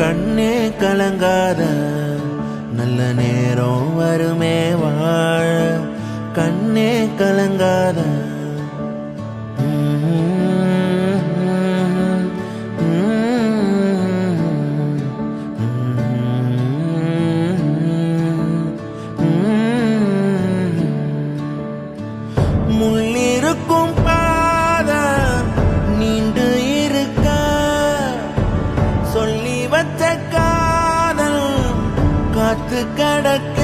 கண்ணே கலங்காத நல்ல நேரம் வருமே வாழ கண்ணே கலங்காத முள்ளிருக்கும் பாத நீண்டு இருக்க சொல்லி வச்ச காதல் காத்து கடக்க